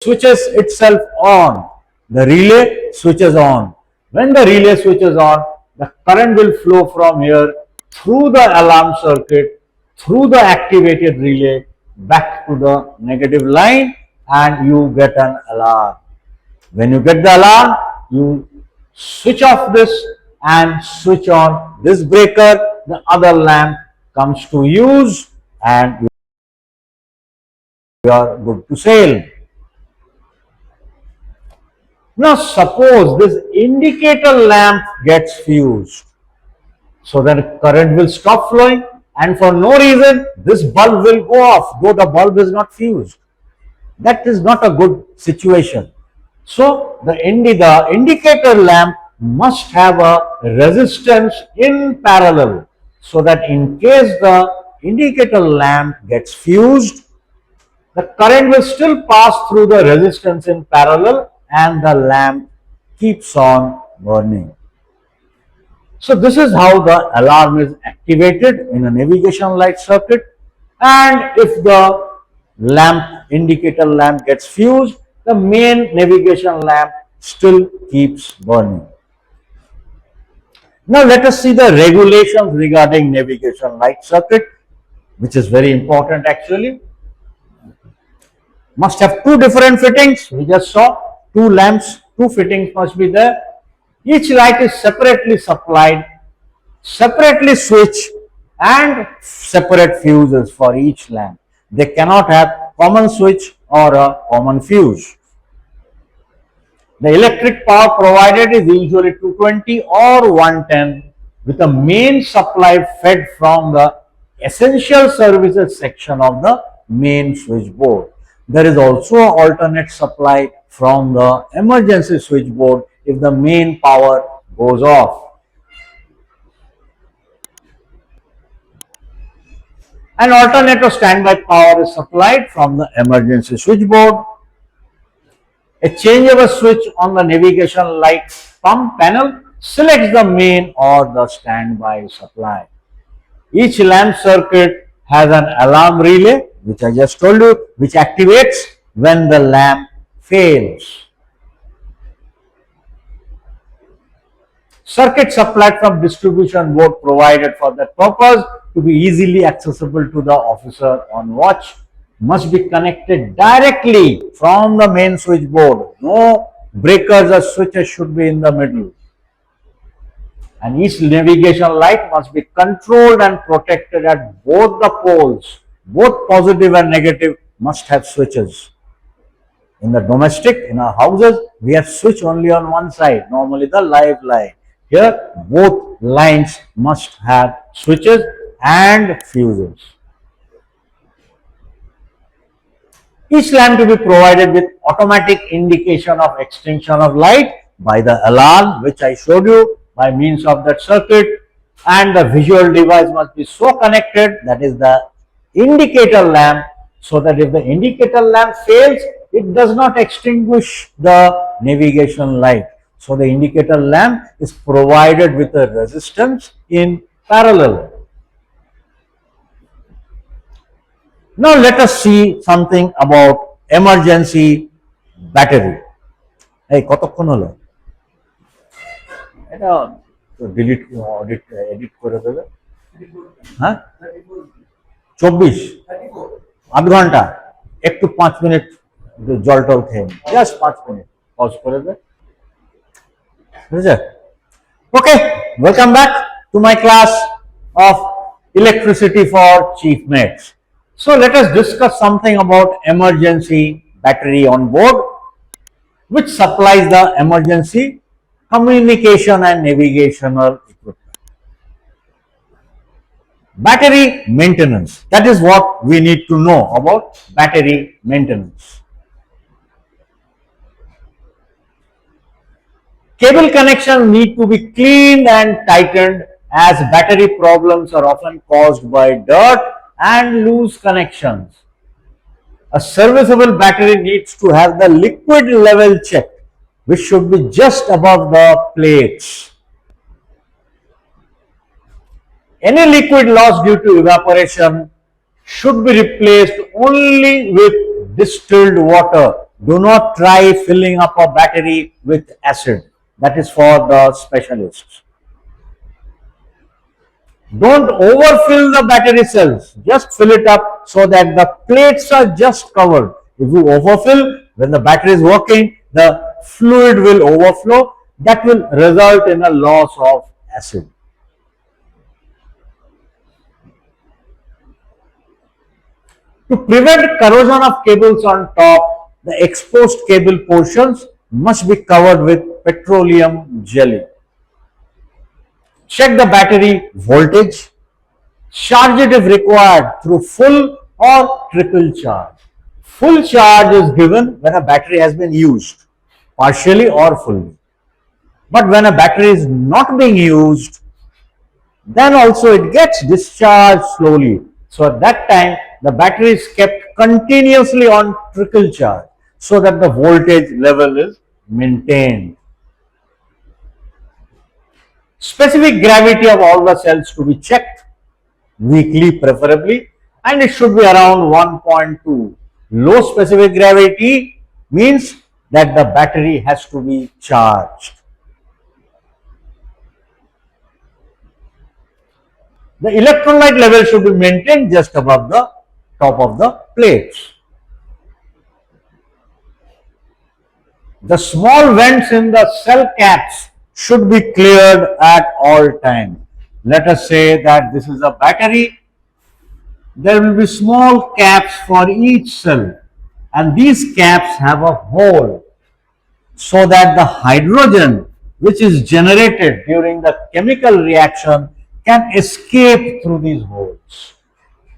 switches itself on. The relay switches on. When the relay switches on, the current will flow from here through the alarm circuit, through the activated relay, back to the negative line, and you get an alarm. When you get the alarm, you switch off this and switch on this breaker, the other lamp comes to use, and you are good to sail. Now suppose this indicator lamp gets fused, so then current will stop flowing, and for no reason this bulb will go off though the bulb is not fused. That is not a good situation. So the indicator lamp must have a resistance in parallel, so that in case the indicator lamp gets fused, the current will still pass through the resistance in parallel and the lamp keeps on burning. So this is how the alarm is activated in a navigation light circuit, and if the indicator lamp gets fused, the main navigation lamp still keeps burning. Now let us see the regulations regarding navigation light circuit, which is very important actually. Must have two different fittings. We just saw two lamps, two fittings must be there. Each light is separately supplied, separately switched, and separate fuses for each lamp. They cannot have common switch or a common fuse. The electric power provided is usually 220 or 110 with a main supply fed from the essential services section of the main switchboard. There is also an alternate supply from the emergency switchboard if the main power goes off. An alternate or standby power is supplied from the emergency switchboard. A changeover switch on the navigation light pump panel selects the main or the standby supply. Each lamp circuit has an alarm relay, which I just told you, which activates when the lamp fails. Circuit supplied from distribution board provided for that purpose to be easily accessible to the officer on watch must be connected directly from the main switchboard. No breakers or switches should be in the middle. And each navigation light must be controlled and protected at both the poles. Both positive and negative must have switches. In the domestic, in our houses, we have switch only on one side, normally the live line. Here, both lines must have switches and fuses. Each lamp to be provided with automatic indication of extinction of light by the alarm, which I showed you by means of that circuit, and the visual device must be so connected, that is the indicator lamp, so that if the indicator lamp fails, it does not extinguish the navigation light. So the indicator lamp is provided with a resistance in parallel. Now let us see something about emergency battery. Hey, কতক্ষণ হলো? এটা delete edit করে দেবে। হ্যাঁ 24 আধ ঘন্টা একটু 5 minute জল টল খেয়ে জাস্ট 5 মিনিট পজ করে দেবে। Okay, welcome back to my class of electricity for chief mates. So let us discuss something about emergency battery on board, which supplies the emergency communication and navigational equipment. Battery maintenance, that is what we need to know about battery maintenance. Cable connections need to be cleaned and tightened, as battery problems are often caused by dirt and loose connections. A serviceable battery needs to have the liquid level checked, which should be just above the plates. Any liquid loss due to evaporation should be replaced only with distilled water. Do not try filling up a battery with acid. That is for the specialists. Don't overfill the battery cells. Just fill it up so that the plates are just covered. If you overfill, when the battery is working, the fluid will overflow. That will result in a loss of acid. To prevent corrosion of cables on top, the exposed cable portions must be covered with petroleum jelly. Check the battery voltage. Charge it if required through full or trickle charge. Full charge is given when a battery has been used, partially or fully. But when a battery is not being used, then also it gets discharged slowly. So at that time, the battery is kept continuously on trickle charge so that the voltage level is maintained. Specific gravity of all the cells to be checked weekly preferably, and it should be around 1.2. Low specific gravity means that the battery has to be charged. The electrolyte level should be maintained just above the top of the plates. The small vents in the cell caps should be cleared at all times. Let us say that this is a battery. There will be small caps for each cell, and these caps have a hole so that the hydrogen which is generated during the chemical reaction can escape through these holes.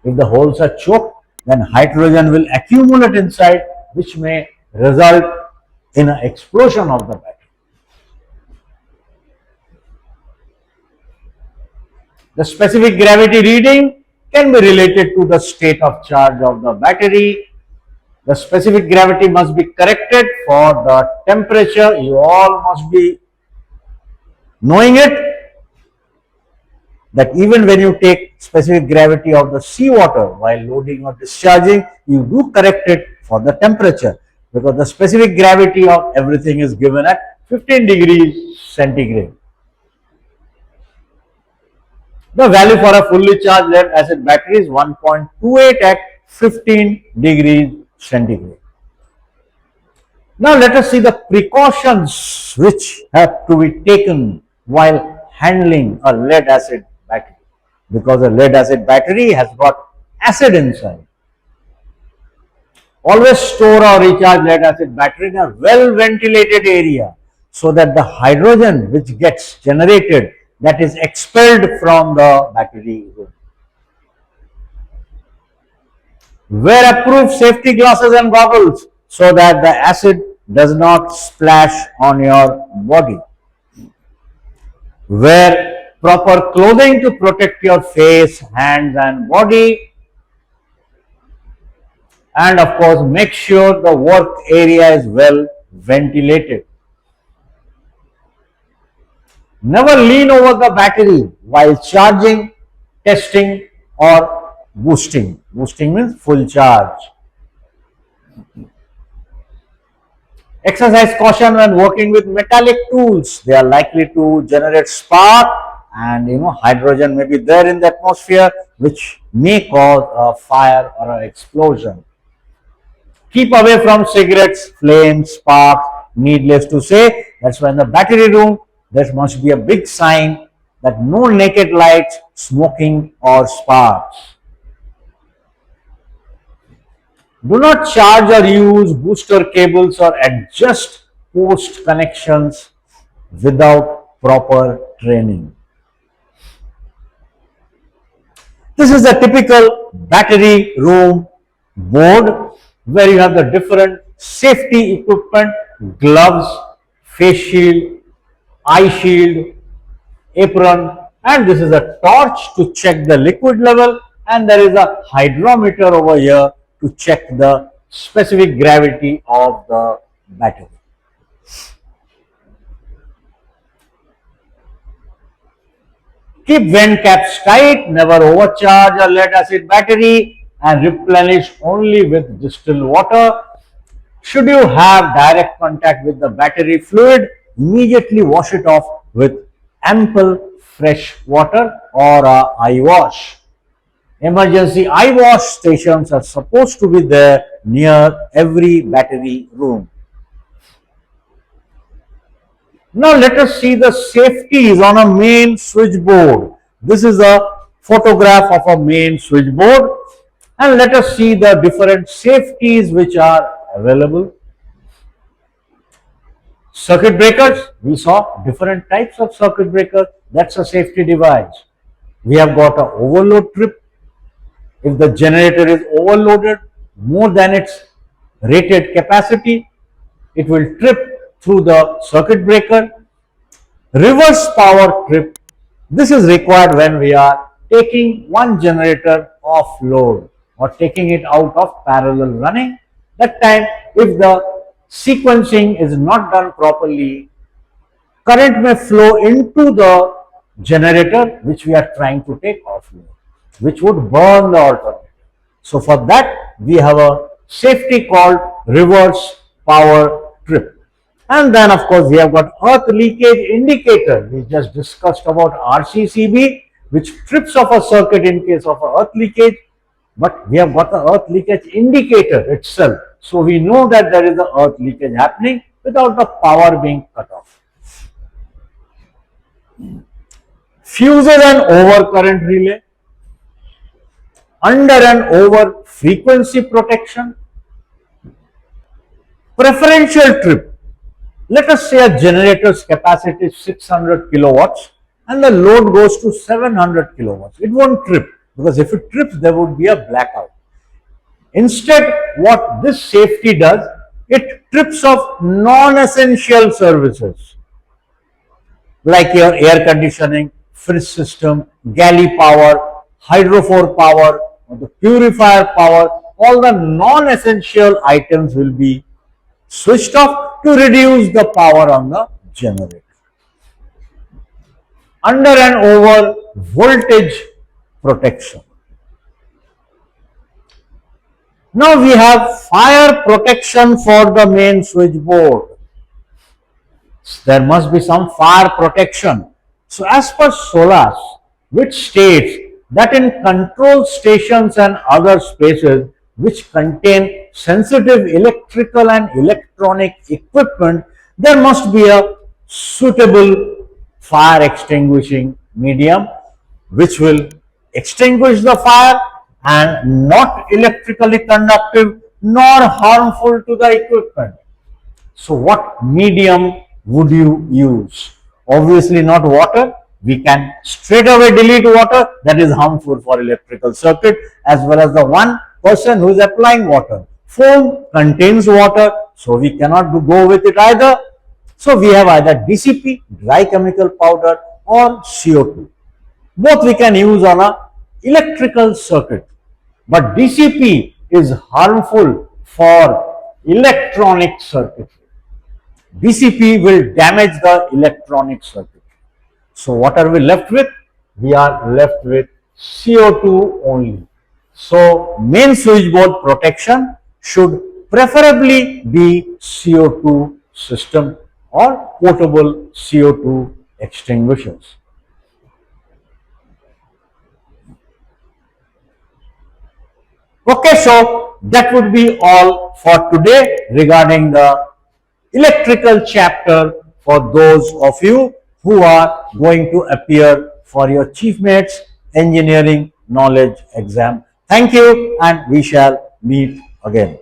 If the holes are choked, then hydrogen will accumulate inside, which may result in an explosion of the battery. The specific gravity reading can be related to the state of charge of the battery. The specific gravity must be corrected for the temperature. You all must be knowing it, that even when you take specific gravity of the seawater while loading or discharging, you do correct it for the temperature, because the specific gravity of everything is given at 15 degrees centigrade. The value for a fully charged lead acid battery is 1.28 at 15 degrees centigrade. Now let us see the precautions which have to be taken while handling a lead acid battery, because a lead acid battery has got acid inside. Always store or recharge lead acid battery in a well ventilated area so that the hydrogen which gets generated, that is expelled from the battery. Wear approved safety glasses and goggles so that the acid does not splash on your body. Wear proper clothing to protect your face, hands and body. And of course, make sure the work area is well ventilated. Never lean over the battery while charging, testing or boosting. Boosting means full charge. Exercise caution when working with metallic tools. They are likely to generate spark, and hydrogen may be there in the atmosphere, which may cause a fire or an explosion. Keep away from cigarettes, flames, sparks. Needless to say, that's why in the battery room there must be a big sign that no naked lights, smoking or sparks. Do not charge or use booster cables or adjust post connections without proper training. This is a typical battery room board where you have the different safety equipment, gloves, face shield, eye shield, apron, and this is a torch to check the liquid level, and there is a hydrometer over here to check the specific gravity of the battery. Keep vent caps tight, never overcharge a lead acid battery, and replenish only with distilled water. Should you have direct contact with the battery fluid, immediately wash it off with ample fresh water or a eye wash. Emergency eye wash stations are supposed to be there near every battery room. Now let us see the safeties on a main switchboard. This is a photograph of a main switchboard, and let us see the different safeties which are available. Circuit breakers, we saw different types of circuit breaker. That's a safety device. We have got an overload trip. If the generator is overloaded more than its rated capacity, it will trip through the circuit breaker. Reverse power trip. This is required when we are taking one generator off load or taking it out of parallel running. That time, if the sequencing is not done properly, current may flow into the generator which we are trying to take off load, which would burn the alternator. So for that, we have a safety called reverse power trip. And then of course we have got earth leakage indicator. We just discussed about RCCB, which trips off a circuit in case of earth leakage. But we have got the earth leakage indicator itself. So we know that there is a earth leakage happening without the power being cut off. Fuses and overcurrent relay. Under and over frequency protection. Preferential trip. Let us say a generator's capacity is 600 kilowatts and the load goes to 700 kilowatts. It won't trip, because if it trips, there would be a blackout. Instead, what this safety does, it trips off non-essential services like your air conditioning, fridge system, galley power, hydrophore power, or the purifier power. All the non-essential items will be switched off to reduce the power on the generator. Under and over voltage protection. Now we have fire protection for the main switchboard. There must be some fire protection. So as per SOLAS, which states that in control stations and other spaces which contain sensitive electrical and electronic equipment, there must be a suitable fire extinguishing medium which will extinguish the fire and not electrically conductive nor harmful to the equipment. So what medium would you use? Obviously not water. We can straight away delete water, that is harmful for electrical circuit, as well as the one person who is applying water. Foam contains water, so we cannot go with it either. So we have either DCP, dry chemical powder, or CO2. Both we can use on a electrical circuit. But DCP is harmful for electronic circuitry. DCP will damage the electronic circuit. So what are we left with? We are left with CO2 only. So main switchboard protection should preferably be CO2 system or portable CO2 extinguishers. Okay, so that would be all for today regarding the electrical chapter for those of you who are going to appear for your Chief Mates Engineering Knowledge exam. Thank you, and we shall meet again.